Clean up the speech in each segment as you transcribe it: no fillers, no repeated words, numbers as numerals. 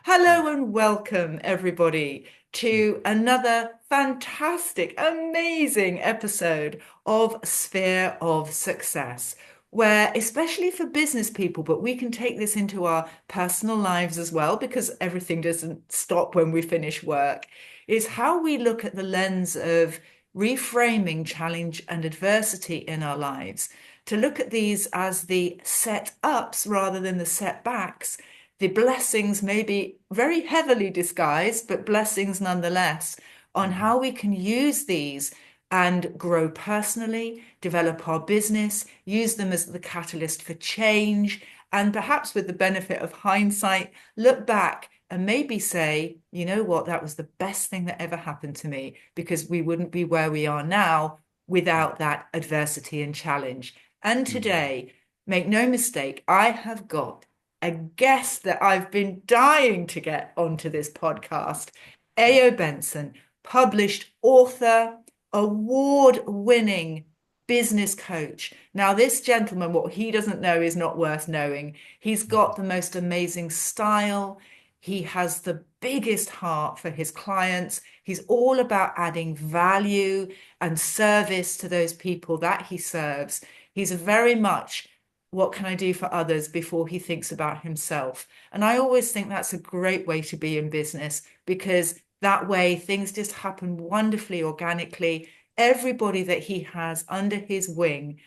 Hello and welcome, everybody, to another fantastic, amazing episode of Sphere of Success, where, especially for business people, but we can take this into our personal lives as well, because everything doesn't stop when we finish work, is how we look at the lens of reframing challenge and adversity in our lives, to look at these as the set ups rather than the setbacks, the blessings may be very heavily disguised, but blessings nonetheless, on how we can use these and grow personally, develop our business, use them as the catalyst for change, and perhaps with the benefit of hindsight, look back and maybe say, you know what, that was the best thing that ever happened to me, because we wouldn't be where we are now without that adversity and challenge. And today, make no mistake, I have got a guest that I've been dying to get onto this podcast. Ayo Benson, published author, award-winning business coach. Now, this gentleman, what he doesn't know is not worth knowing. He's got the most amazing style. He has the biggest heart for his clients. He's all about adding value and service to those people that he serves. He's very much what can I do for others before he thinks about himself. And I always think that's a great way to be in business, because that way things just happen wonderfully, organically. Everybody that he has under his wing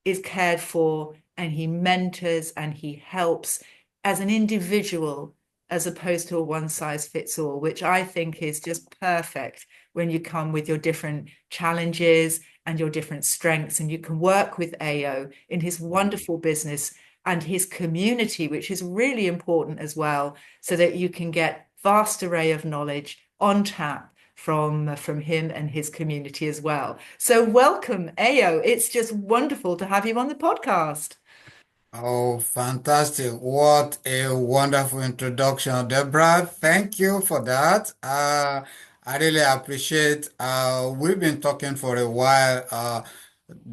is cared for, and he mentors and he helps as an individual, as opposed to a one size fits all, which I think is just perfect when you come with your different challenges and your different strengths. And you can work with Ayo in his wonderful business and his community, which is really important as well, so that you can get vast array of knowledge on tap from him and his community as well. So welcome, Ayo. It's just wonderful to have you on the podcast. Oh, fantastic. What a wonderful introduction, Deborah. Thank you for that. I really appreciate we've been talking for a while.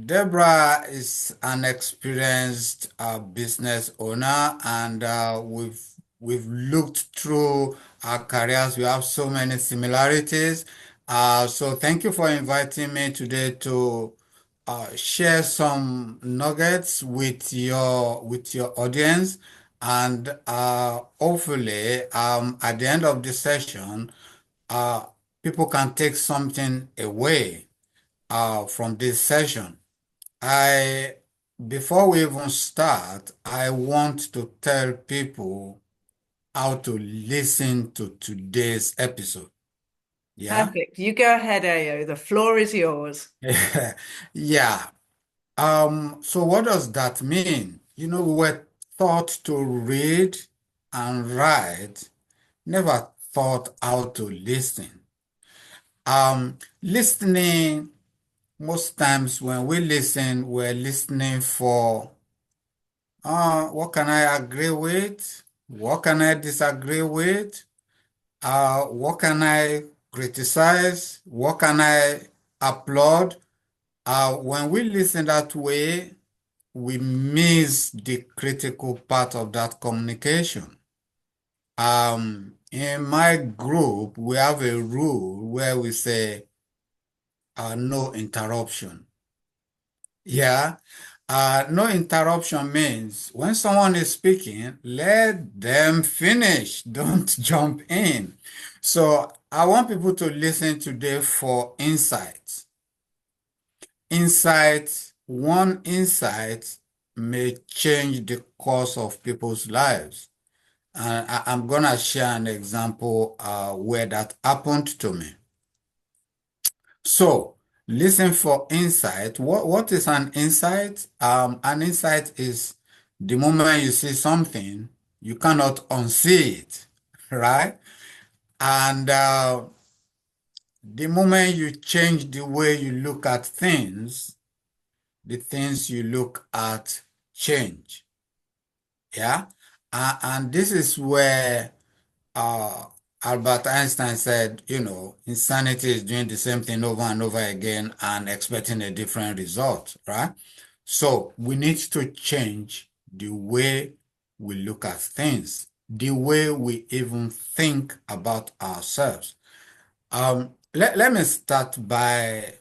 Deborah is an experienced business owner, and we've looked through our careers. We have so many similarities. So thank you for inviting me today to share some nuggets with your audience, and hopefully at the end of the session, uh, people can take something away from this session. I Before we even start, I want to tell people how to listen to today's episode. Yeah? Perfect. You go ahead, Ayo. The floor is yours. Yeah. So what does that mean? We were taught to read and write, never taught how to listen. Listening, most times when we listen, we're listening for what can I agree with? What can I disagree with? What can I criticize? What can I applaud? When we listen that way, we miss the critical part of that communication. In my group, we have a rule where we say no interruption. Yeah. No interruption means when someone is speaking, let them finish. Don't jump in. So I want people to listen today for insights. One insight may change the course of people's lives. And I'm gonna share an example where that happened to me. So, listen for insight. What is an insight? An insight is the moment you see something, you cannot unsee it, right? And the moment you change the way you look at things, the things you look at change. Yeah. And this is where uh, Albert Einstein said, insanity is doing the same thing over and over again and expecting a different result, right? So we need to change the way we look at things. the way we even think about ourselves. Let me start by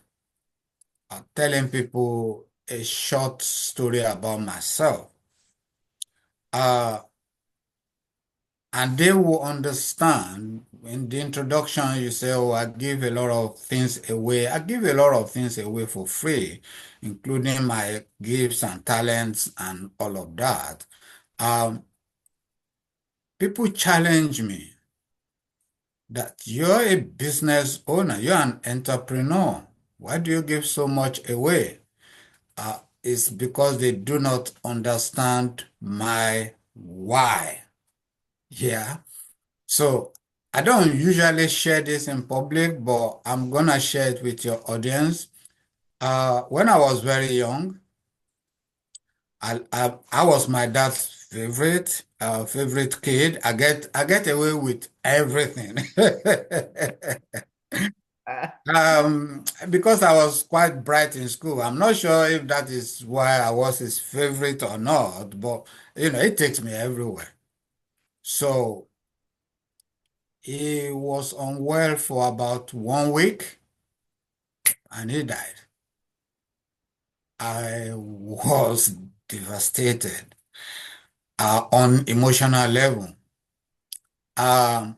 telling people a short story about myself. Uh, and they will understand. In the introduction, you say, oh, I give a lot of things away. I give a lot of things away for free, including my gifts and talents and all of that. Um, People challenge me that you're a business owner, you're an entrepreneur. Why do you give so much away? It's because they do not understand my why. Yeah. So I don't usually share this in public, but I'm gonna share it with your audience. When I was very young, I was my dad's favorite kid. I get away with everything. Because I was quite bright in school. I'm not sure if that is why I was his favorite or not, but it takes me everywhere. So he was unwell for about 1 week and he died. I was devastated on emotional level. Um,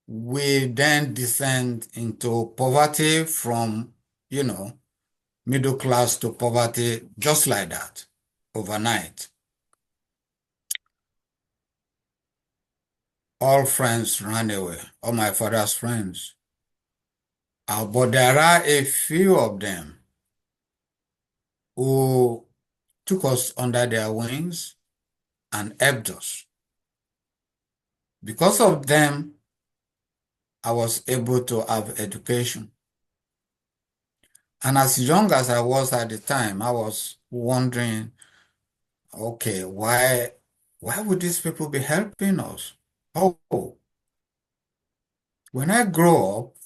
we then descend into poverty from, you know, middle class to poverty just like that overnight. All friends ran away, all my father's friends. But there are a few of them who took us under their wings and helped us. Because of them, I was able to have education. And as young as I was at the time, I was wondering, okay, why would these people be helping us? Oh, when I grow up,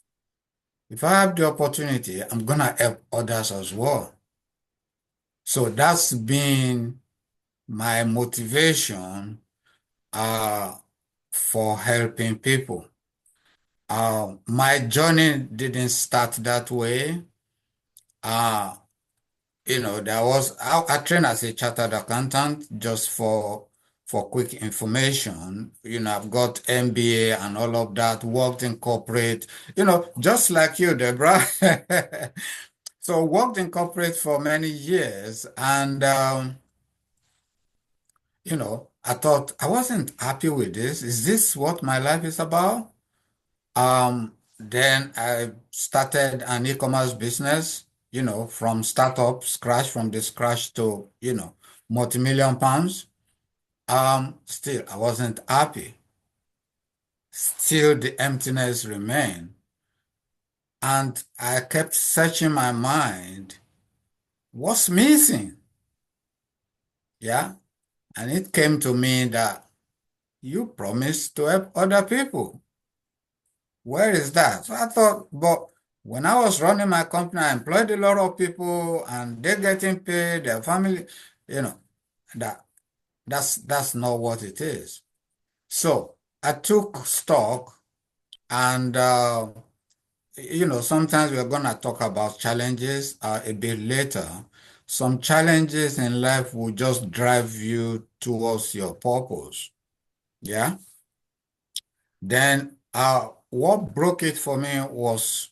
if I have the opportunity, I'm gonna help others as well. So that's been my motivation uh, for helping people. My journey didn't start that way. Uh, I trained as a chartered accountant just for quick information. I've got MBA and all of that, worked in corporate, just like you, Deborah. So worked in corporate for many years and I thought I wasn't happy with this. Is this what my life is about? Then I started an e-commerce business, from startup scratch, from the scratch to, multi-million pounds. Still, I wasn't happy. Still, the emptiness remained. And I kept searching my mind. What's missing? Yeah. And it came to me that you promised to help other people. Where is that? So I thought, but when I was running my company, I employed a lot of people and they're getting paid, their family, you know, that that's not what it is. So I took stock and sometimes we're gonna talk about challenges a bit later. Some challenges in life will just drive you towards your purpose. Yeah. Then what broke it for me was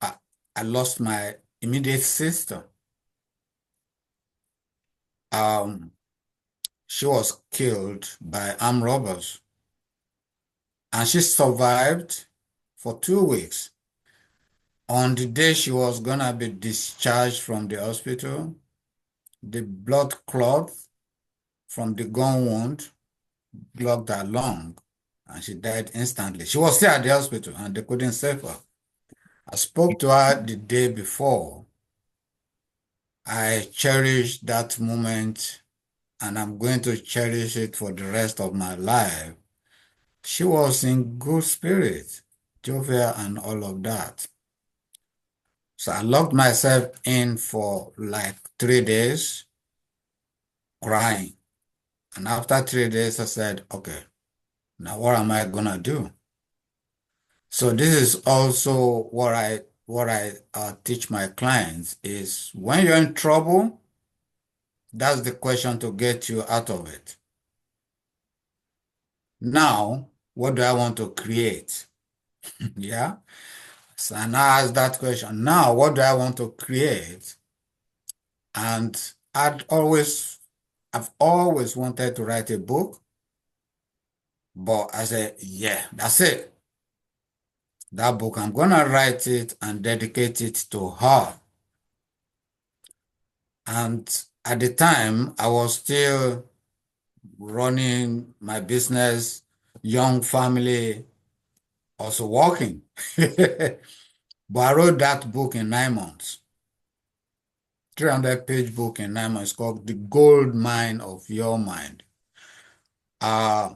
I, I lost my immediate sister. Um, she was killed by armed robbers and she survived for 2 weeks. On the day she was gonna be discharged from the hospital, the blood clot from the gun wound blocked her lung and she died instantly. She was still at the hospital and they couldn't save her. I spoke to her the day before. I cherished that moment and I'm going to cherish it for the rest of my life. She was in good spirit, jovial and all of that. So I locked myself in for like 3 days crying. And after 3 days, I said, okay, Now, what am I gonna do? So this is also what I teach my clients is when you're in trouble, that's the question to get you out of it. Now, what do I want to create? Yeah. So and I ask that question. Now, what do I want to create? And I've always wanted to write a book, but I said, yeah, that's it. That book, I'm gonna write it and dedicate it to her. And at the time, I was still running my business, young family, also working. But I wrote that book in 9 months, 300-page book in 9 months called The Goldmine of Your Mind. Uh,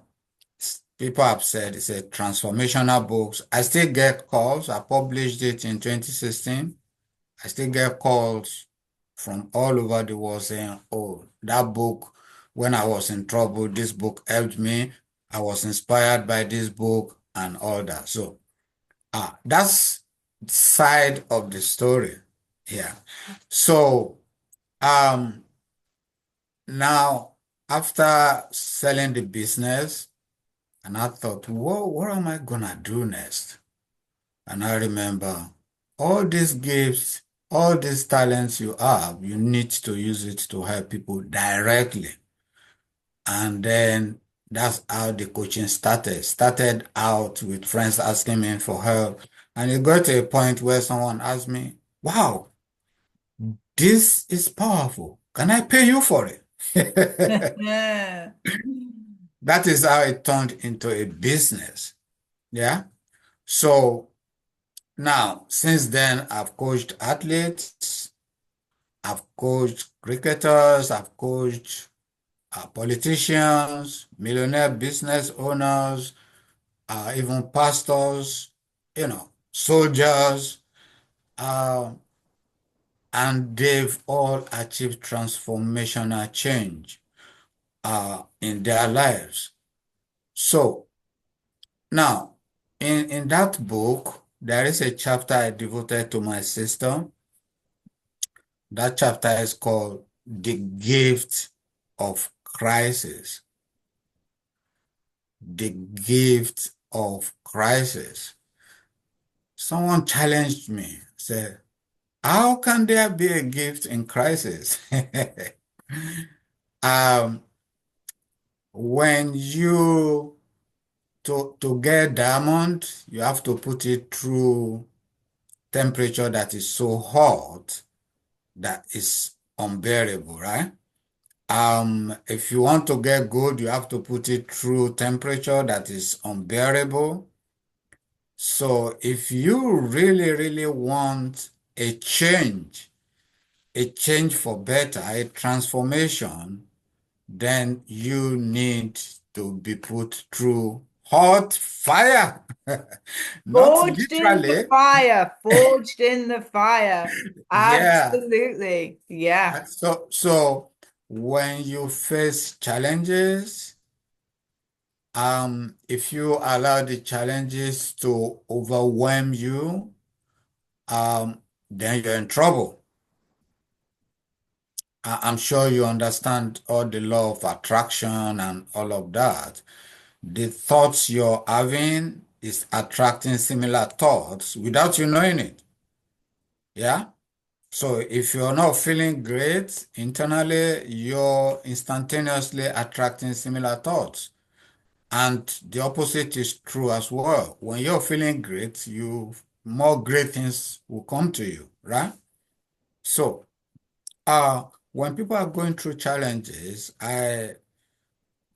People have said it's a transformational book. I still get calls. I published it in 2016. I still get calls from all over the world saying, oh, that book, when I was in trouble, this book helped me. I was inspired by this book and all that. So, that's side of the story. Yeah. So, um, now after selling the business, and I thought, whoa, what am I gonna do next? And I remember all these gifts, all these talents you have, you need to use it to help people directly. And then that's how the coaching started. Started out with friends asking me for help. And it got to a point where someone asked me, wow, this is powerful. Can I pay you for it? Yeah. That is how it turned into a business. Yeah. So now, since then, I've coached athletes, I've coached cricketers, I've coached politicians, millionaire business owners, even pastors, soldiers, uh, and they've all achieved transformational change in their lives. So now, in that book, there is a chapter I devoted to my sister. That chapter is called The Gift of Crisis. The Gift of Crisis. Someone challenged me, said, how can there be a gift in crisis? Um, when you to get diamond, you have to put it through temperature that is so hot that is unbearable, right? If you want to get gold, you have to put it through temperature that is unbearable. So if you really, really want a change for better, a transformation, then you need to be put through hot fire. Not Forged in the literally. fire, forged in the fire. Yeah. Absolutely. Yeah. So when you face challenges, if you allow the challenges to overwhelm you, then you're in trouble. I'm sure you understand all the law of attraction and all of that. The thoughts you're having is attracting similar thoughts without you knowing it. Yeah? So if you're not feeling great internally, you're instantaneously attracting similar thoughts. And the opposite is true as well. When you're feeling great, more great things will come to you, right? So, when people are going through challenges, I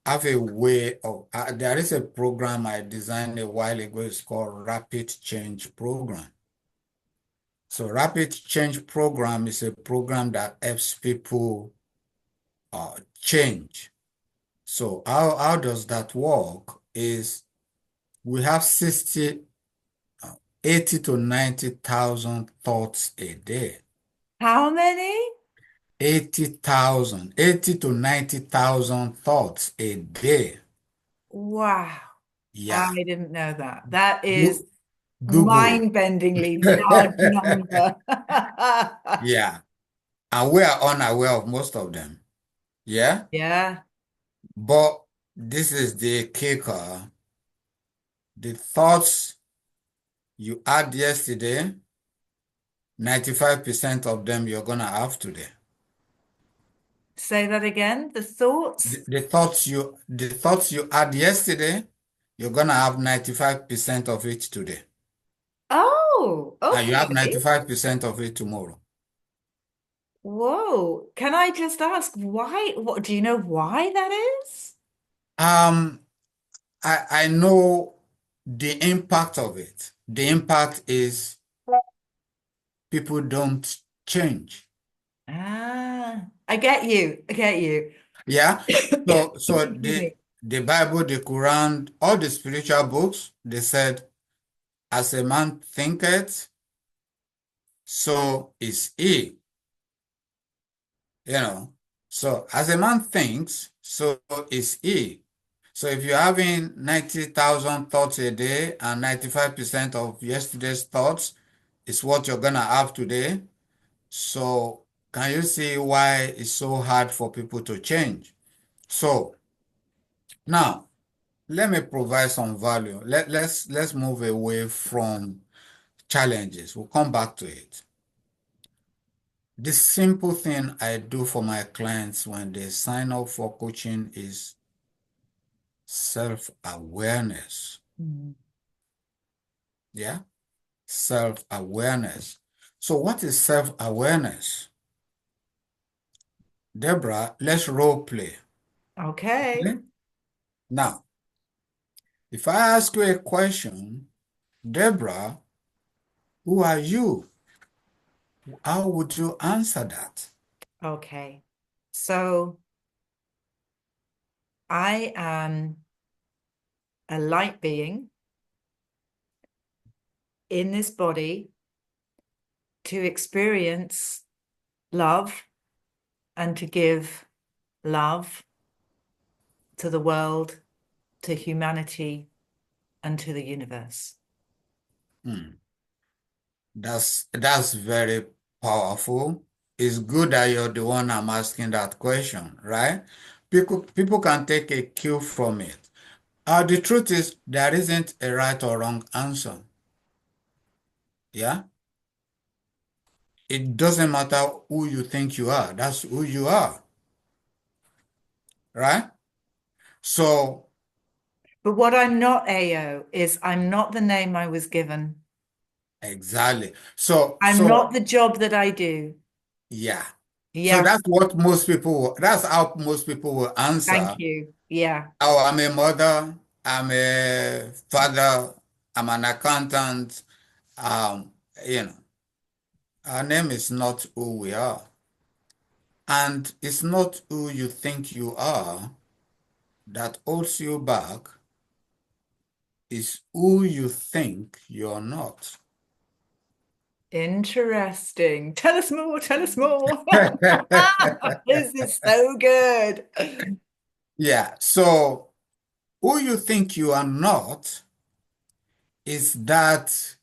have a way of, there is a program I designed a while ago. It's called Rapid Change Program. So, Rapid Change Program is a program that helps people change. So, how does that work? Is we have 80 to 90,000 thoughts a day. How many? 80 to 90,000 thoughts a day. Wow. I Yeah. didn't know that. That is Go- Google. mind-bendingly large number. Yeah. And we are unaware of most of them. Yeah. Yeah. But this is the kicker. The thoughts you had yesterday, 95% of them you're gonna have today. Say that again. The thoughts. The thoughts you had yesterday, you're gonna have 95% of it today. Oh, And you have okay. 95% of it tomorrow. Whoa. Can I just ask why? What do you know why that is? Um, I know the impact of it. The impact is people don't change. I get you. I get you. Yeah. So Excuse the me. the Bible, the Quran, all the spiritual books, they said, as a man thinketh, so is he. You know. So as a man thinks, so is he. So if you're having 90,000 thoughts a day and 95% of yesterday's thoughts is what you're gonna have today, so can you see why it's so hard for people to change? So now let me provide some value. Let's move away from challenges. We'll come back to it. The simple thing I do for my clients when they sign up for coaching is self-awareness. Hmm. Yeah, self-awareness. So what is self-awareness? Deborah, let's role play. Okay. Okay? Now, if I ask you a question, Deborah, who are you? How would you answer that? Okay. So I am a light being in this body to experience love and to give love to the world, to humanity, and to the universe. Hmm. That's very powerful. It's good that you're the one I'm asking that question, right? People can take a cue from it. The truth is there isn't a right or wrong answer. Yeah? It doesn't matter who you think you are. That's who you are, right? So But what I'm not, Ayo, is I'm not the name I was given. exactly. So I'm so not the job that I do. yeah. So Yeah, that's how most people will answer. thank you. Yeah. Oh, I'm a mother, I'm a father, I'm an accountant. Um, you know, our name is not who we are. And it's not who you think you are that holds you back, it's who you think you're not. Interesting. Tell us more. Tell us more. This is so good. Yeah, so who you think you are not is that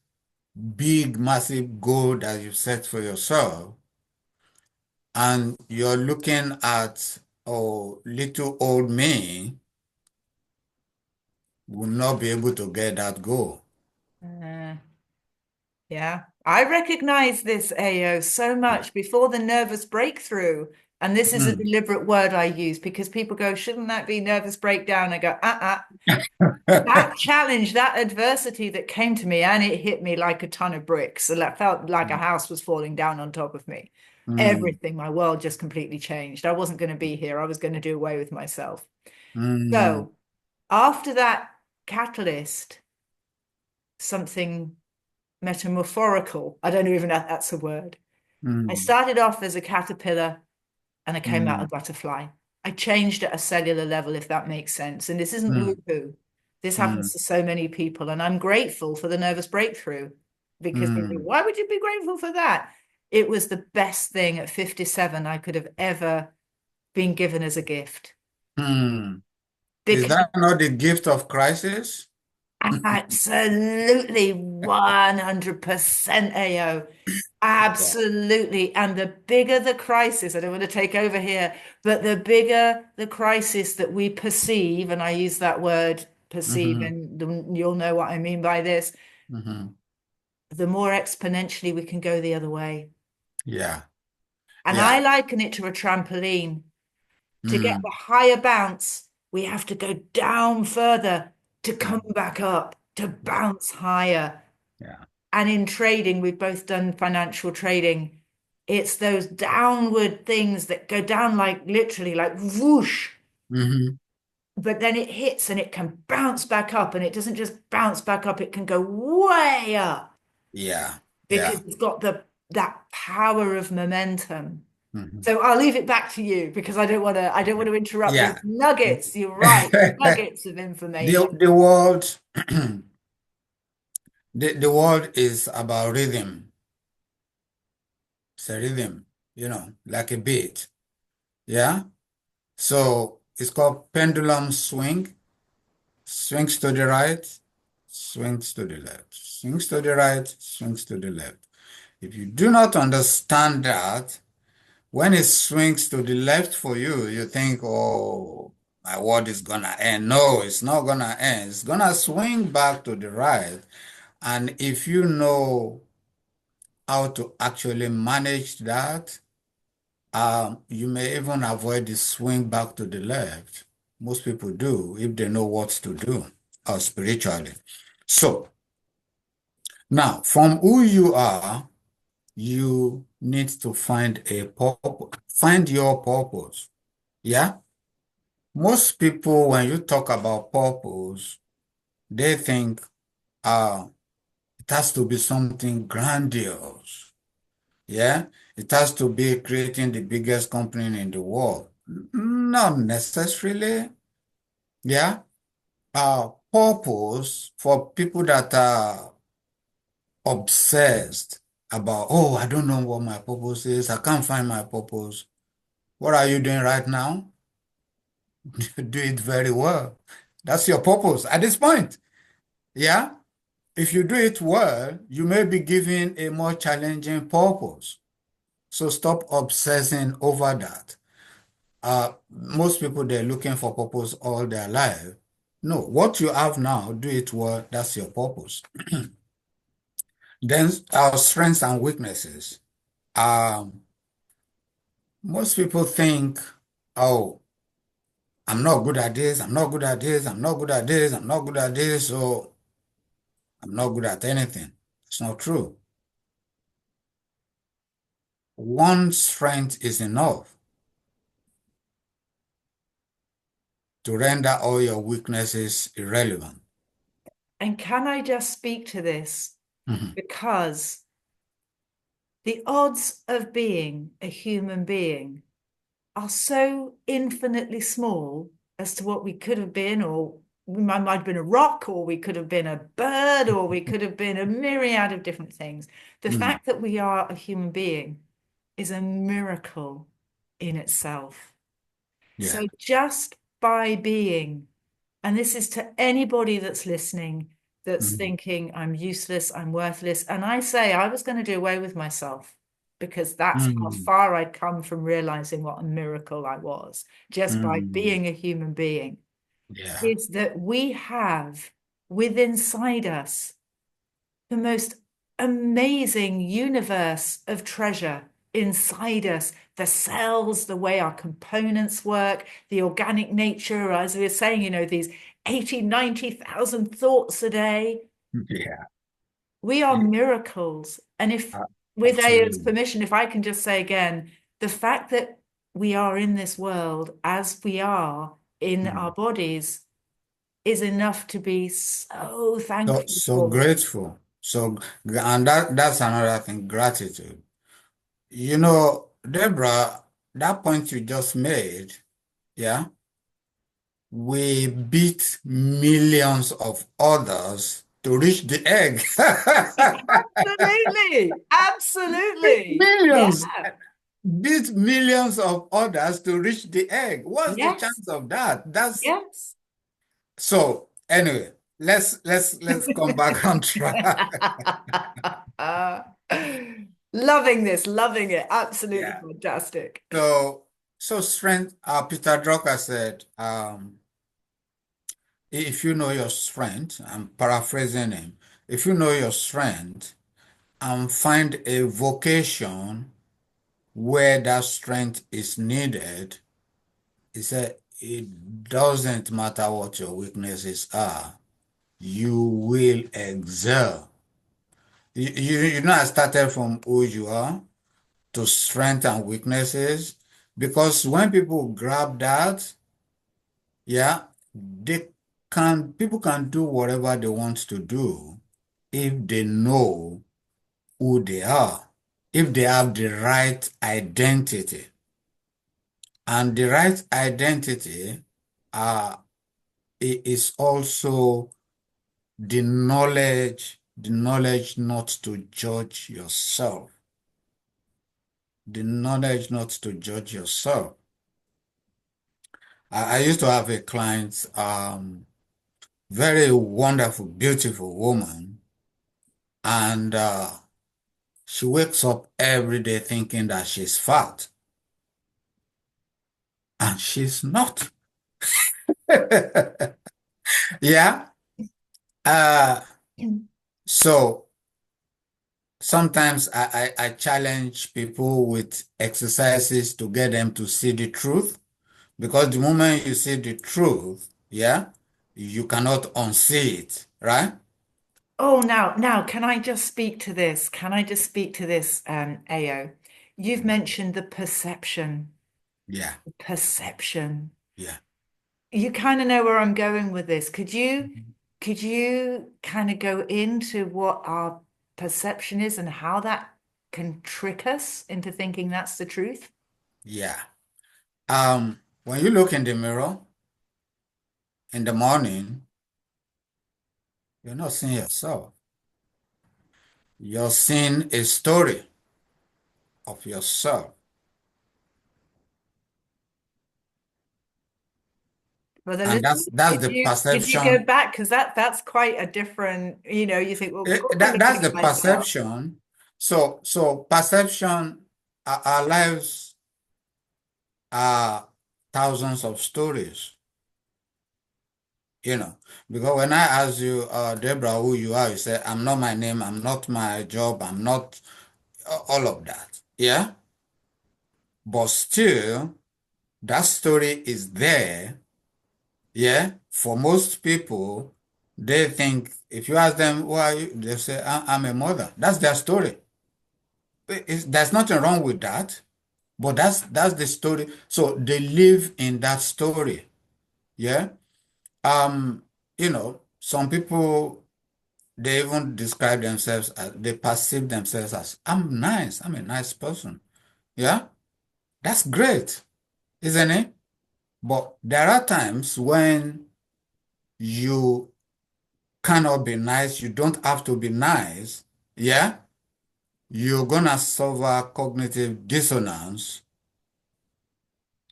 big, massive goal that you set for yourself, and you're looking at, oh, little old me will not be able to get that goal. Uh, yeah, I recognize this, Ayo, so much before the nervous breakthrough. And this is a Mm. deliberate word I use because people go, shouldn't that be nervous breakdown? I go, that challenge, that adversity that came to me, and it hit me like a ton of bricks. And it felt like a house was falling down on top of me. Mm, Everything, my world just completely changed. I wasn't going to be here. I was going to do away with myself. mm, So after that catalyst, something metamorphorical, I don't even know if that's a word. I mm, started off as a caterpillar and I came out a mm, butterfly. I changed at a cellular level, if that makes sense. And this isn't mm, woo-hoo. This mm, happens to so many people. And I'm grateful for the nervous breakthrough because people go, mm, why would you be grateful for that? It was the best thing at 57 I could have ever been given as a gift. mm. Is Because that not the gift of crisis? Absolutely, 100% AO. Yeah. Absolutely. And the bigger the crisis, I don't want to take over here, but the bigger the crisis that we perceive, and I use that word perceive, Hmm. and you'll know what I mean by this, Hmm. the more exponentially we can go the other way. Yeah. And I Yeah. liken it to a trampoline. To get the Mm. higher bounce, we have to go down further to come Mm. back up, to Yeah. bounce higher. Yeah. And in trading, we've both done financial trading. It's those downward things that go down like literally like whoosh, Hmm. but then it hits and it can bounce back up. And it doesn't just bounce back up, it can go way up Yeah. because Yeah. it's got that power of momentum. Hmm. So I'll leave it back to you because I don't want to interrupt these Yeah. nuggets. You're right, nuggets of The information. the world the world is about rhythm. It's a rhythm, like a beat. Yeah. So it's called pendulum swing. Swings to the right, swings to the left. Swings to the right, swings to the left. If you do not understand that, when it swings to the left for you, you think, oh, my world is gonna end. No, it's not gonna end. It's gonna swing back to the right. And if you know how to actually manage that, you may even avoid the swing back to the left. Most people do if they know what to do spiritually. So now, from who you are, you need to find a purpose. Find your purpose. Yeah. Most people, when you talk about purpose, they think it has to be something grandiose. Yeah. It has to be creating the biggest company in the world. Not necessarily. Yeah. Purpose for people that are obsessed about, oh, I don't know what my purpose is. I can't find my purpose. What are you doing right now? Do it very well. That's your purpose at this point. Yeah. If you do it well, you may be given a more challenging purpose. So stop obsessing over that. Most people, they're looking for purpose all their life. No, what you have now, do it well. That's your purpose. Then our strengths and weaknesses. Um, Most people think, oh, I'm not good at this, I'm not good at this, I'm not good at this, I'm not good at this, so I'm not good at anything. It's not true. One strength is enough to render all your weaknesses irrelevant. And can I just speak to this? Mhm. Because the odds of being a human being are so infinitely small as to what we could have been, or we might have been a rock, or we could have been a bird, or we could have been a myriad of different things. The Mm. fact that we are a human being is a miracle in itself. Yeah. So just by being, and this is to anybody that's listening, that's Mhm. thinking, I'm useless, I'm worthless. And I say, I was going to do away with myself because that's how Mm. far I'd come from realizing what a miracle I was just by Mm. being a human being, Yeah. is that we have within inside us the most amazing universe of treasure inside us. The cells, the way our components work, the organic nature, as we were saying, these 80, 90,000 thoughts a day. Yeah. We are Yeah. miracles. And if, with Aya's Absolutely. permission, if I can just say again, the fact that we are in this world as we are in our Mm. bodies is enough to be so So, thankful so for. grateful. And that's another thing, gratitude. Deborah, that point you just made, yeah, we beat millions of others to reach the egg. Absolutely. Absolutely. Yeah. Millions, beat millions of others to reach the egg. What's the Yes. chance of that? That's Yes. so anyway. let's come back on track. Loving this, loving it. Absolutely Yeah. fantastic. So strength, Peter Drucker said, if you know your strength, I'm paraphrasing him, if you know your strength and find a vocation where that strength is needed, he said, it doesn't matter what your weaknesses are, you will excel. You know, I started from who you are to strength and weaknesses because when people grab that, yeah, people can do whatever they want to do if they know who they are, if they have the right identity. And the right identity uh, is also the knowledge not to judge yourself, the knowledge not to judge yourself. I used to have a client, very wonderful, beautiful woman, and she wakes up every day thinking that she's fat, and she's not. Yeah. Uh, so sometimes I challenge people with exercises to get them to see the truth, because the moment you see the truth, yeah, you cannot unsee it, right? Oh, now, can I just speak to this? Can I just speak to this, Ayo? You've mentioned the perception. Yeah, Perception. yeah. You kind of know where I'm going with this. Could you kind of go into what our perception is and how that can trick us into thinking that's the truth? Yeah. When you look in the mirror in the morning, you're not seeing yourself. You're seeing a story of yourself. Brother And Lizzie, that's could the you go perception. back? Because that's quite a different, you think, well, of course I'm looking That's at the myself. perception. So perception, our lives are thousands of stories, you know. Because when I ask you, Deborah, who you are, you say, I'm not my name, I'm not my job, I'm not all of that. Yeah. But still, that story is there. Yeah. For most people, they think if you ask them, who are you? They say, I'm a mother. That's their story. There's nothing wrong with that. But that's the story. So they live in that story. Yeah. Um, some people they even describe themselves as they perceive themselves as I'm nice, I'm a nice person. Yeah, that's great, isn't it? But there are times when you cannot be nice, you don't have to be nice. Yeah, you're gonna suffer cognitive dissonance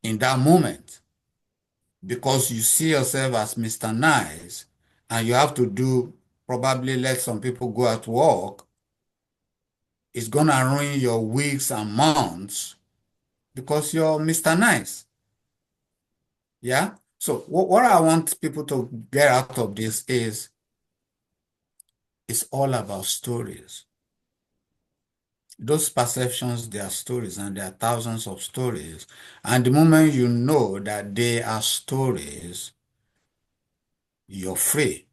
in that moment, because you see yourself as Mr. Nice and you have to do probably let some people go at work. It's gonna ruin your weeks and months because you're Mr. Nice. Yeah. So what I want people to get out of this is it's all about stories. Those perceptions, they are stories, and there are thousands of stories. And the moment you know that they are stories, you're free.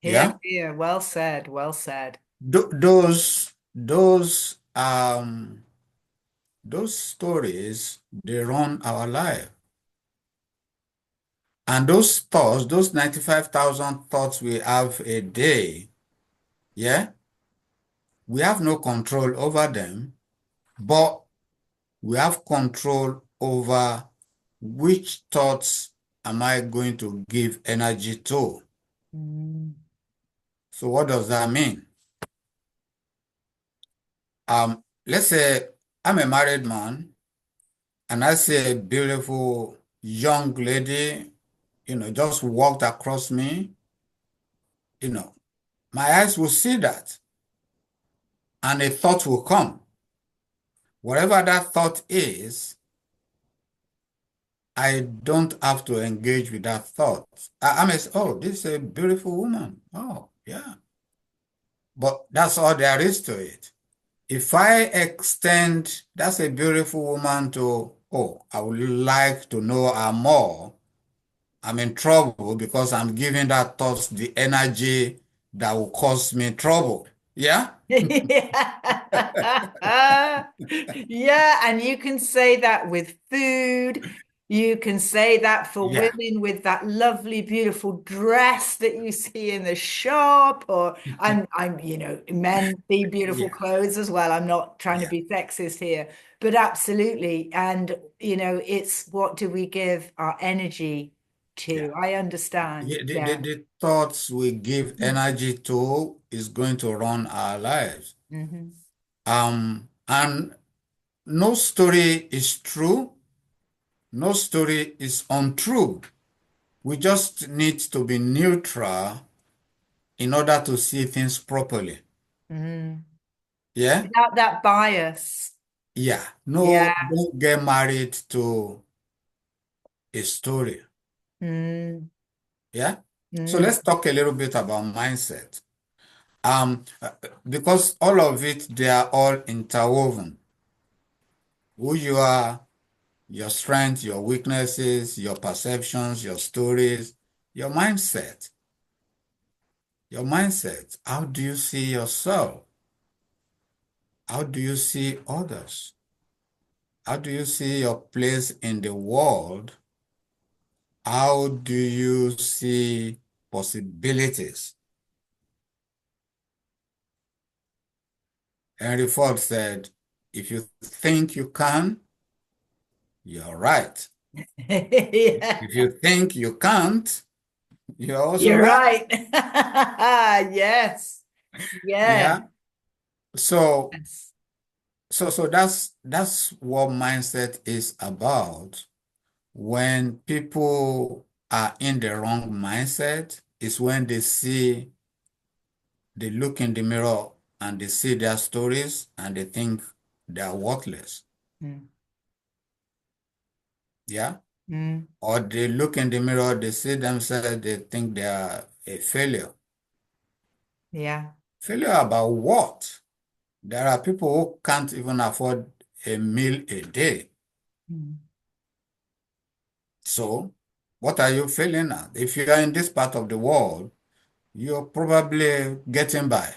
Here, Yeah. here, well said, well said. Those stories, they run our life. And those thoughts, those 95,000 thoughts we have a day, yeah, we have no control over them, but we have control over which thoughts am I going to give energy to. Mm. So what does that mean? Let's say I'm a married man and I see a beautiful young lady, just walked across me, you know, my eyes will see that and a thought will come. Whatever that thought is, I don't have to engage with that thought. I may say, oh, this is a beautiful woman. Oh, yeah. But that's all there is to it. If I extend, that's a beautiful woman to, oh, I would like to know her more, I'm in trouble because I'm giving that thought the energy that will cause me trouble. Yeah? Yeah. Yeah, and you can say that with food. You can say that for Yeah. women with that lovely, beautiful dress that you see in the shop, or men see beautiful Yeah. clothes as well. I'm not trying to Yeah. be sexist here, but absolutely. And it's what do we give our energy Yeah. to? I understand. Yeah, Yeah. the thoughts we give energy to is going to run our lives. Hmm. And no story is true, no story is untrue. We just need to be neutral in order to see things properly. Hmm. Yeah? Without that bias. Yeah. Yeah. No, don't get married to a story. Mm, Yeah? So mm, let's talk a little bit about mindset. Um, uh, because all of it, they are all interwoven. Who you are, your strengths, your weaknesses, your perceptions, your stories, your mindset. Your mindset. How do you see yourself? How do you see others? How do you see your place in the world? How do you see possibilities? Henry Ford said, if you think you can, you're right. yeah, If you think you can't, you're also you're right. right. Yes. Yeah. Yeah. So, Yes. so that's what mindset is about. When people are in the wrong mindset, is when they look in the mirror and they see their stories and they think they're worthless. Mm, Yeah. mm, Or they look in the mirror, they see themselves, they think they are a failure. yeah. Failure about what? There are people who can't even afford a meal a day. Mm. So, what are you failing at? If you are in this part of the world, you're probably getting by.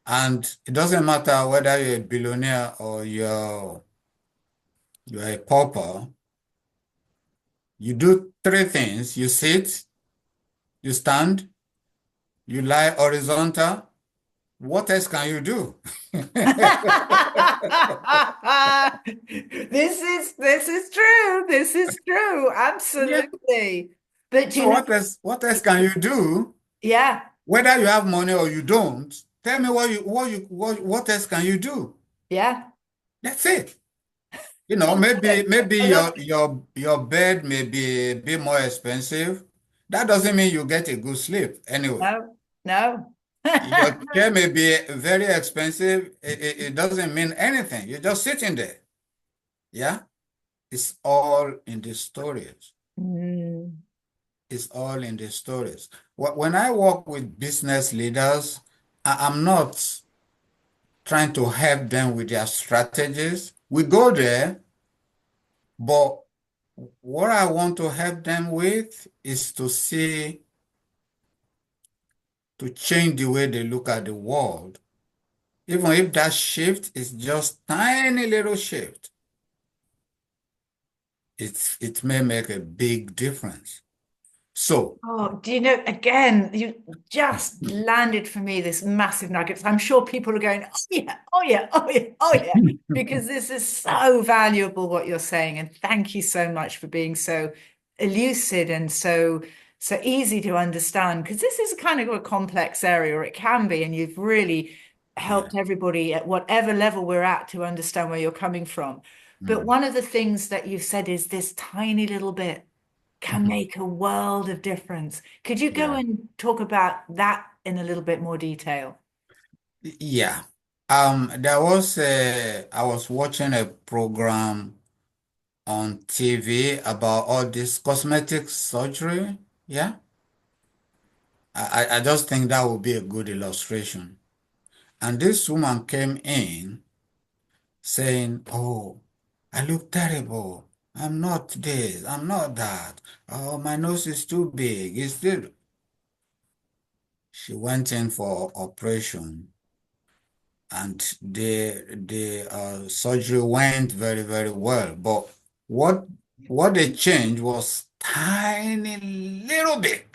And it doesn't matter whether you're a billionaire or you're a pauper. You do three things. You sit, you stand, you lie horizontal. What else can you do? This is true. This is true. Yeah. Absolutely. But So what else can you do? yeah, Whether you have money or you don't, tell me what else can you do? yeah. That's it. Maybe I love your bed may be a bit more expensive. That doesn't mean you get a good sleep anyway. no, no. Your chair may be very expensive. It doesn't mean anything. You're just sitting there. Yeah? It's all in the stories. Mm, It's all in the stories. When I work with business leaders, I'm not trying to help them with their strategies. We go there, but what I want to help them with is to change the way they look at the world. Even if that shift is just tiny little shift, it may make a big difference. So, Oh, do you know, again, you just landed for me this massive nugget. I'm sure people are going, oh yeah, oh yeah, oh yeah, oh yeah, because this is so valuable what you're saying. And thank you so much for being so elucid and so easy to understand, because this is kind of a complex area, or it can be, and you've really yeah. helped everybody at whatever level we're at to understand where you're coming from. But Mm. one of the things that you've said is this tiny little bit. can Mhm. make a world of difference. Could you go Yeah. and talk about that in a little bit more detail? Yeah. I was watching a program on TV about all this cosmetic surgery. Yeah. I just think that would be a good illustration. And this woman came in saying, "Oh, I look terrible. I'm not this. I'm not that. Oh, my nose is too big. It's still." She went in for operation, and the surgery went very, very well. But what what they changed was tiny little bit.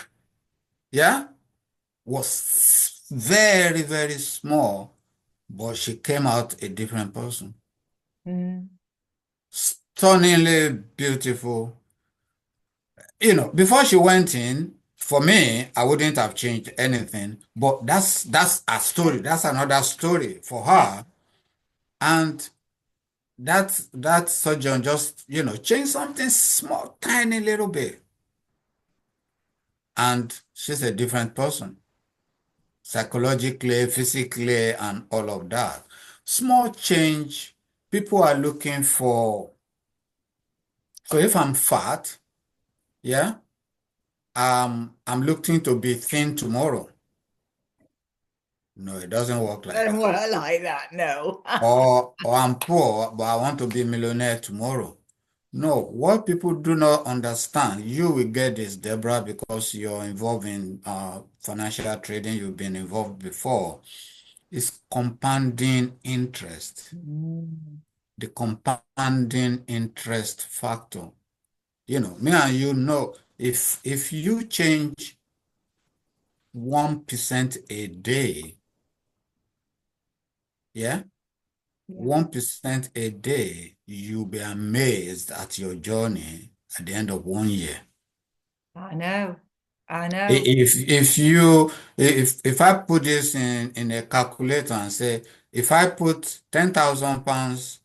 Yeah, was very, very small, but she came out a different person. Mm. Stunningly beautiful. Before she went in, for me, I wouldn't have changed anything. But that's a story. That's another story for Yeah. her. And that surgeon just, changed something small, tiny little bit. And she's a different person, psychologically, physically, and all of that. Small change, people are looking for. So if I'm fat, yeah, I'm looking to be thin tomorrow. No, it doesn't work like And that. what I like that, no. Or I'm poor, but I want to be a millionaire tomorrow. No, what people do not understand, you will get this, Deborah, because you're involved in financial trading, you've been involved before, is compounding interest, Mm. the compounding interest factor. Me and you know, if you change 1% a day, yeah, Yeah. 1% a day, you'll be amazed at your journey at the end of 1 year. I know. I know. If I put this in a calculator and say, if I put 10,000 pounds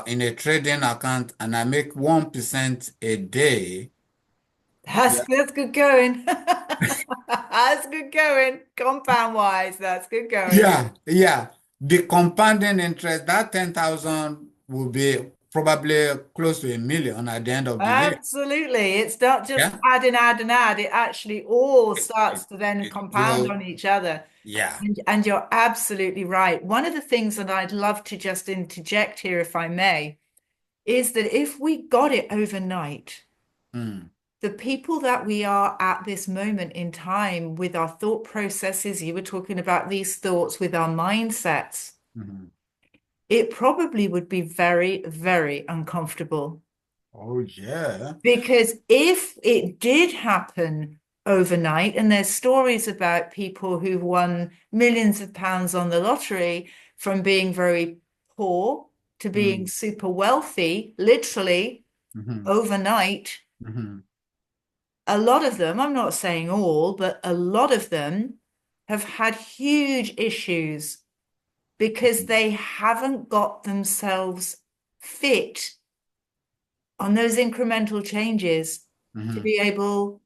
in a trading account and I make 1% a day, yeah, That's good going. That's good going. Compound wise, that's good going. yeah, the compounding interest, that 10,000 will be probably close to 1 million at the end of the year. Absolutely. It's not just Yeah. add and add and add. It actually all It, starts it, to then it compound will, on each other. yeah. And you're absolutely right. One of the things that I'd love to just interject here, if I may, is that if we got it overnight, Mm, the people that we are at this moment in time with our thought processes, you were talking about these thoughts with our mindsets, mhm. it probably would be very, very uncomfortable. Oh, yeah. Because if it did happen overnight, and there's stories about people who've won millions of pounds on the lottery from being very poor to being Mm, super wealthy, literally mhm, overnight, mhm, a lot of them, I'm not saying all, but a lot of them have had huge issues because mhm, they haven't got themselves fit on those incremental changes to mhm, be able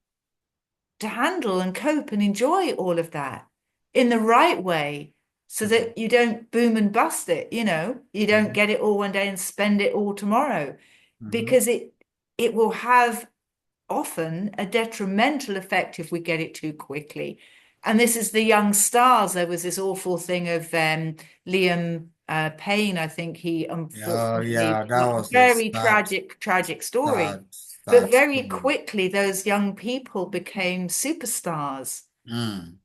to handle and cope and enjoy all of that in the right way so mhm, that you don't boom and bust it, you don't mhm, get it all one day and spend it all tomorrow mhm. because it will have often a detrimental effect if we get it too quickly. And this is the young stars. There was this awful thing of Liam Payne. I think he Yeah, unfortunately, yeah, that was a very tragic, tragic story. But sad very story. quickly, those young people became superstars. Mm,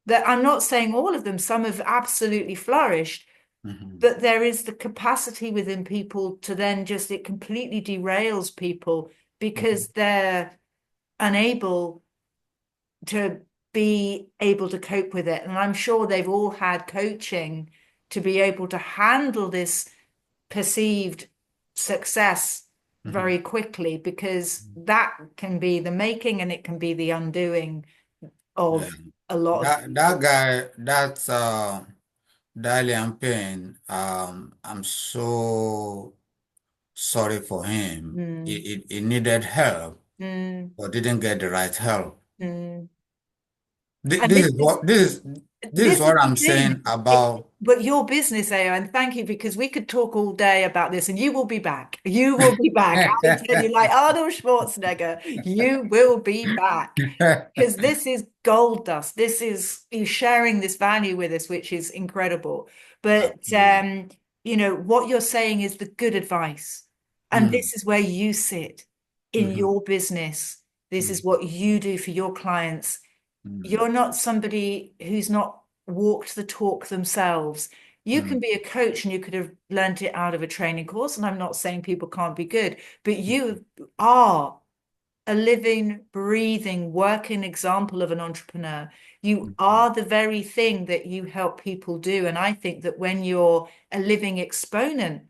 That I'm not saying all of them, some have absolutely flourished, mhm, but there is the capacity within people to then just, it completely derails people because mhm, they're unable to be able to cope with it. And I'm sure they've all had coaching to be able to handle this perceived success mhm. very quickly because that can be the making and it can be the undoing Yeah. of a lot of That people. guy, that's Dalian Payne. I'm sorry for him. mm, He needed help, mm, but didn't get the right help. mm. Th- And This is what this is this is what the I'm saying thing. about. But your business, Ayo, and thank you because we could talk all day about this, and you will be back. You will be back. I tell you, like Arnold Schwarzenegger, you will be back because this is gold dust. This is you sharing this value with us, which is incredible. But Absolutely. what you're saying is the good advice, and Mm, this is where you sit in mhm, your business. This is mm, what you do for your clients. mm, You're not somebody who's not walked the talk themselves. You can mm, be a coach and you could have learned it out of a training course. And I'm not saying people can't be good, but you are a living, breathing, working example of an entrepreneur. You mm, are the very thing that you help people do. And I think that when you're a living exponent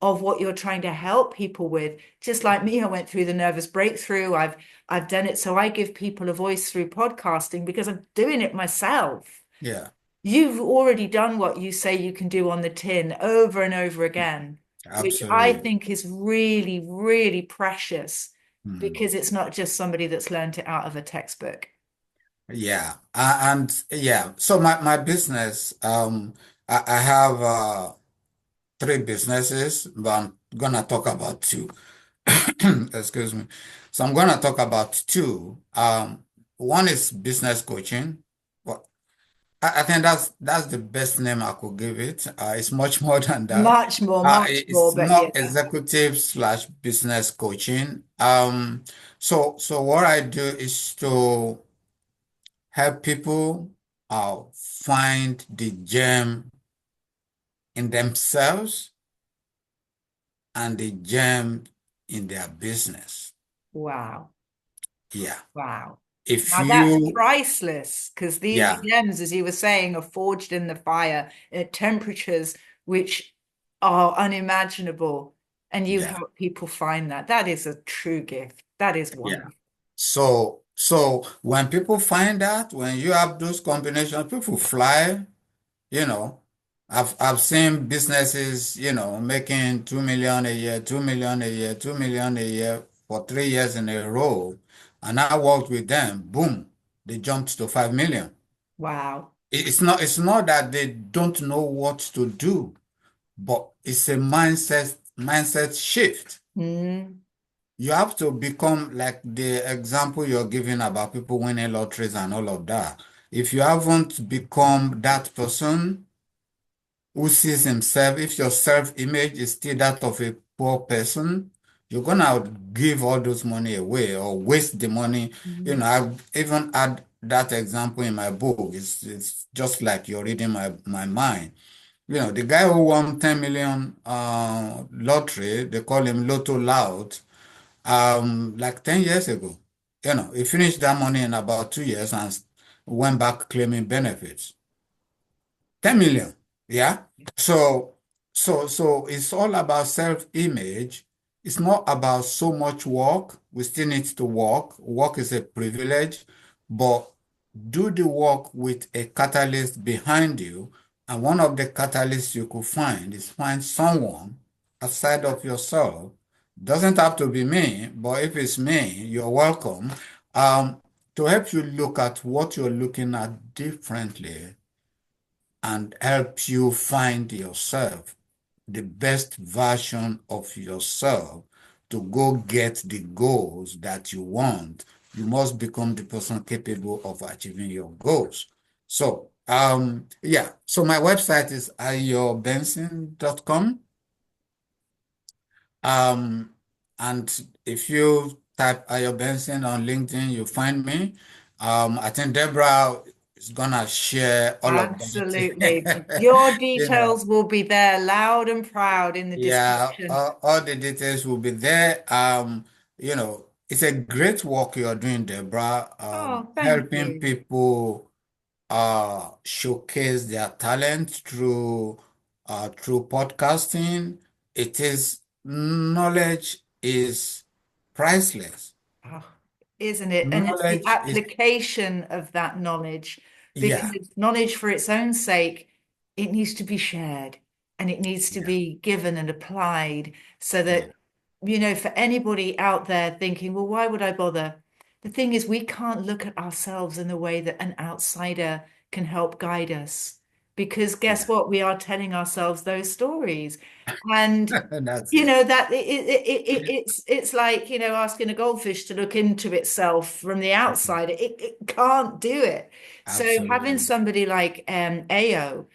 of what you're trying to help people with. Just like me, I went through the nervous breakthrough. I've done it. So I give people a voice through podcasting because I'm doing it myself. yeah, You've already done what you say you can do on the tin over and over again, which I absolutely. think is really, really precious Mm. because it's not just somebody that's learned it out of a textbook. Yeah, and yeah. So my business, I have three businesses, but I'm gonna talk about two. Excuse me. So I'm gonna talk about two. One is business coaching. Well, I think that's the best name I could give it. It's much more than that. Much more, It's but more yeah. executive slash business coaching. So what I do is to help people find the gem in themselves and the gem in their business. Wow. Yeah. Wow. If Now that's you, priceless because these yeah, gems, as you were saying, are forged in the fire at temperatures which are unimaginable. And you yeah, help people find that. That is a true gift. That is yeah. wonderful. So when people find that, when you have those combinations, people fly, you know. I've seen businesses, making 2 million a year, 2 million a year, 2 million a year for 3 years in a row. And I worked with them, boom, they jumped to 5 million. Wow. It's not that they don't know what to do, but it's a mindset shift. Mm, You have to become like the example you're giving about people winning lotteries and all of that. If you haven't become that person who sees himself, if your self-image is still that of a poor person, you're gonna give all those money away or waste the money. mm, I've even had that example in my book. It's just like you're reading my mind. The guy who won 10 million lottery, they call him Lotto Loud, like 10 years ago. He finished that money in about 2 years and went back claiming benefits. 10 million. Yeah. So it's all about self-image. It's not about so much work. We still need to work. Work is a privilege, but do the work with a catalyst behind you. And one of the catalysts you could find is find someone outside of yourself. Doesn't have to be me, but if it's me, you're welcome. Um, to help you look at what you're looking at differently and help you find yourself, the best version of yourself to go get the goals that you want. You must become the person capable of achieving your goals. So, yeah. So my website is ayobenson.com. Um, and if you type Ayo Benson on LinkedIn, you find me. I think Deborah is gonna share all of absolutely. that. Your You know, details will be there loud and proud in the yeah, description. all the details will be there. It's a great work you're doing, Deborah. Oh, thank Helping you. people showcase their talent through podcasting. It is knowledge is priceless. Oh, isn't it? And it's the Knowledge is application of that knowledge, because yeah, knowledge for its own sake, it needs to be shared and it needs to yeah, be given and applied so yeah, that for anybody out there thinking, well, why would I bother? The thing is, we can't look at ourselves in the way that an outsider can help guide us. Because guess Yeah. what? We are telling ourselves those stories. And That's it. that it's like asking a goldfish to look into itself from the outside. It can't do it. So having Absolutely. somebody like Ayo,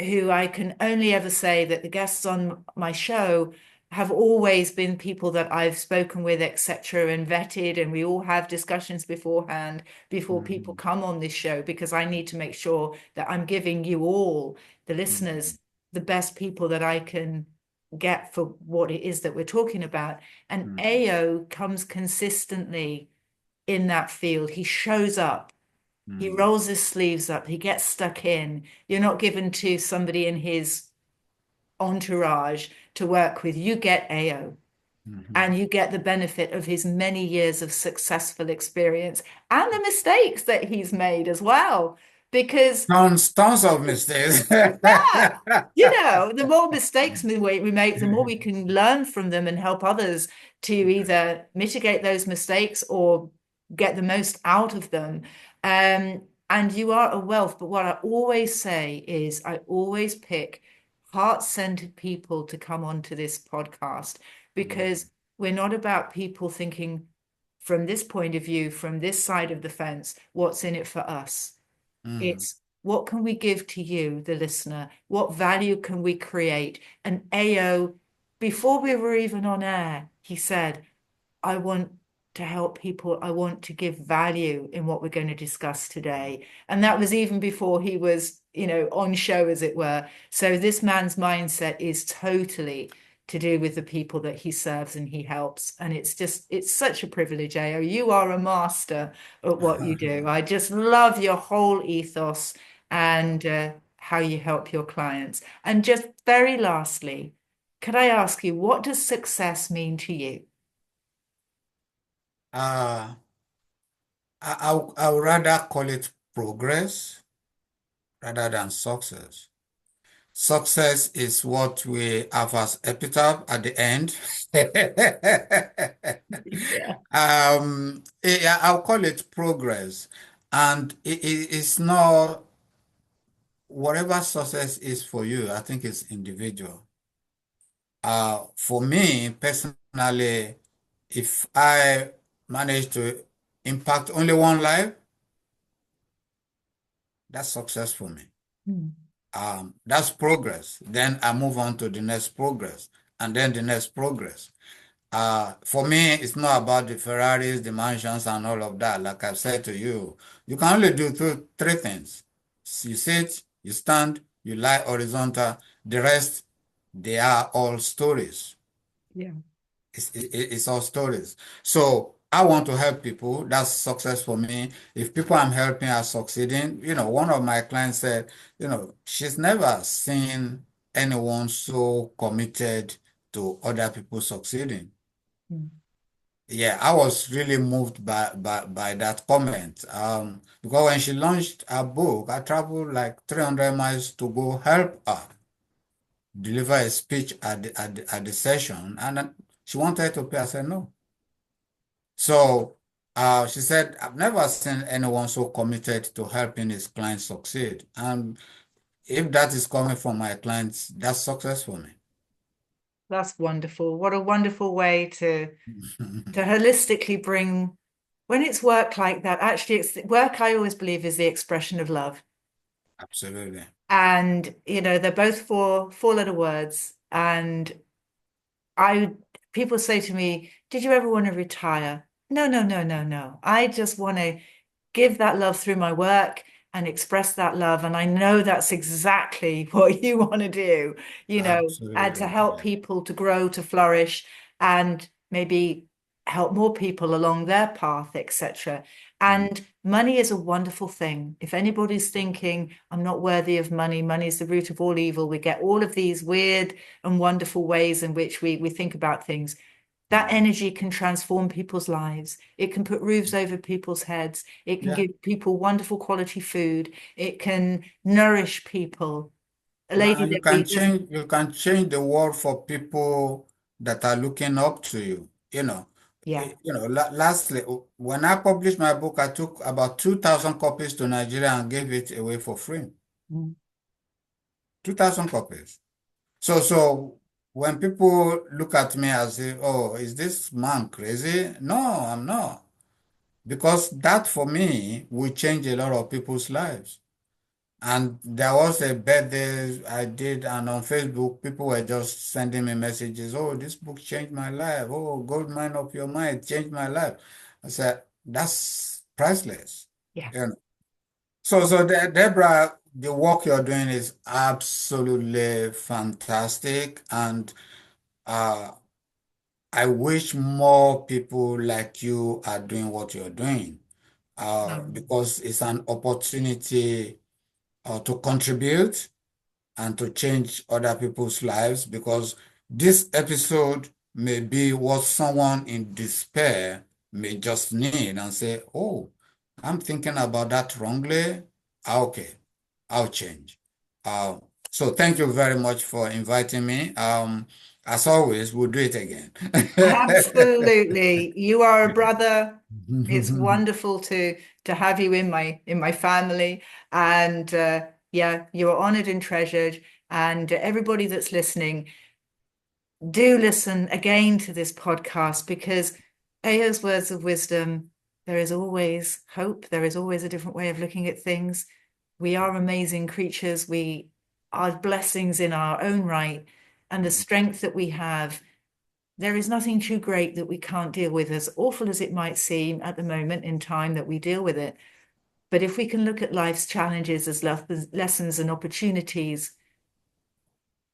who I can only ever say that the guests on my show have always been people that I've spoken with, etc., and vetted, and we all have discussions beforehand before people Mhm. come on this show because I need to make sure that I'm giving you all the Mhm. listeners the best people that I can get for what it is that we're talking about. And Mhm. Ayo comes consistently in that field. He shows up, he Mhm. rolls his sleeves up, he gets stuck in. You're not given to somebody in his entourage to work with. You get Ayo. Mhm. And you get the benefit of his many years of successful experience and the mistakes that he's made as well. Because Tons of mistakes. yeah, the more mistakes we make, the more we can learn from them and help others to either mitigate those mistakes or get the most out of them. And you are a wealth. But what I always say is, I always pick heart-centered people to come onto this podcast because we're not about people thinking from this point of view, from this side of the fence, what's in it for us. Mhm. It's what can we give to you, the listener? What value can we create? And Ayo, before we were even on air, he said, I want to help people. I want to give value in what we're going to discuss today. And that was even before he was, on show, as it were. So this man's mindset is totally to do with the people that he serves and he helps. And it's such a privilege, Ayo. You are a master at what you do. I just love your whole ethos and how you help your clients. And just very lastly, could I ask you, what does success mean to you? Uh, I would rather call it progress rather than success. Success is what we have as epitaph at the end. Yeah. Yeah, I'll call it progress. And it's not whatever success is for you, I think it's individual. For me personally, if I manage to impact only one life, that's success for me. Mm, That's progress. Then I move on to the next progress, and then the next progress. For me, it's not about the Ferraris, the mansions, and all of that. Like I've said to you, you can only do three things. You sit, you stand, you lie horizontal. The rest, they are all stories. yeah. It's all stories. So I want to help people. That's success for me. If people I'm helping are succeeding, one of my clients said, she's never seen anyone so committed to other people succeeding. Mm. Yeah, I was really moved by that comment. Because when she launched her book, I traveled like 300 miles to go help her deliver a speech at the session, and then she wanted to pay. I said no. So she said, I've never seen anyone so committed to helping his clients succeed. And if that is coming from my clients, that's success for me. That's wonderful. What a wonderful way to holistically bring when it's work like that. Actually, it's work I always believe is the expression of love. Absolutely. And they're both four-letter words. And I people say to me, "Did you ever want to retire?" No, no, no, no, no. I just want to give that love through my work and express that love. And I know that's exactly what you want to do, and to Absolutely. help Yeah. people to grow, to flourish, and maybe help more people along their path, etc. Mm. And money is a wonderful thing. If anybody's thinking, I'm not worthy of money, money is the root of all evil, we get all of these weird and wonderful ways in which we think about things. That Mm. energy can transform people's lives. It can put roofs over people's heads. It can Yeah. give people wonderful quality food. It can nourish people. A Yeah, lady and that we just, you can change the world for people that are looking up to you. Yeah. Lastly, when I published my book, I took about 2,000 copies to Nigeria and gave it away for free. Mm. 2,000 copies. So when people look at me and say, "Oh, is this man crazy?" No, I'm not. Because that for me will change a lot of people's lives. And there was a birthday I did, and on Facebook, people were just sending me messages. "Oh, this book changed my life. Oh, Goldmine of Your Mind changed my life." I said, that's priceless. Yeah. You know. So Deborah, the work you're doing is absolutely fantastic, and uh, I wish more people like you are doing what you're doing, Um, because it's an opportunity to contribute and to change other people's lives, because this episode may be what someone in despair may just need and say, "Oh, I'm thinking about that wrongly. Okay, I'll change." Uh, so thank you very much for inviting me. As always, we'll do it again. Absolutely. You are a brother. It's wonderful to have you in my family. And yeah, you are honored and treasured. And everybody that's listening, do listen again to this podcast because Ayo's words of wisdom, there is always hope. There is always a different way of looking at things. We are amazing creatures. We are blessings in our own right. And the strength that we have, there is nothing too great that we can't deal with, as awful as it might seem at the moment in time that we deal with it. But if we can look at life's challenges as lessons and opportunities,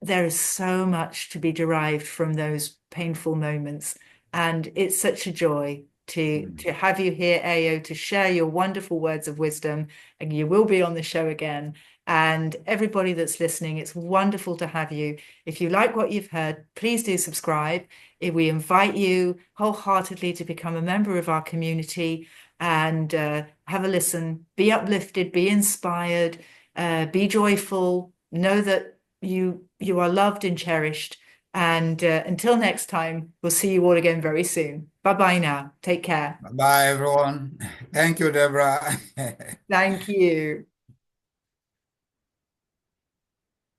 there is so much to be derived from those painful moments. And it's such a joy to have you here, Ayo, to share your wonderful words of wisdom. And you will be on the show again. And everybody that's listening, it's wonderful to have you. If you like what you've heard, please do subscribe. If we invite you wholeheartedly to become a member of our community and have a listen, be uplifted, be inspired, be joyful, know that you are loved and cherished. And until next time, we'll see you all again very soon. Bye bye now. Take care. Bye, everyone. Thank you, Deborah. Thank you.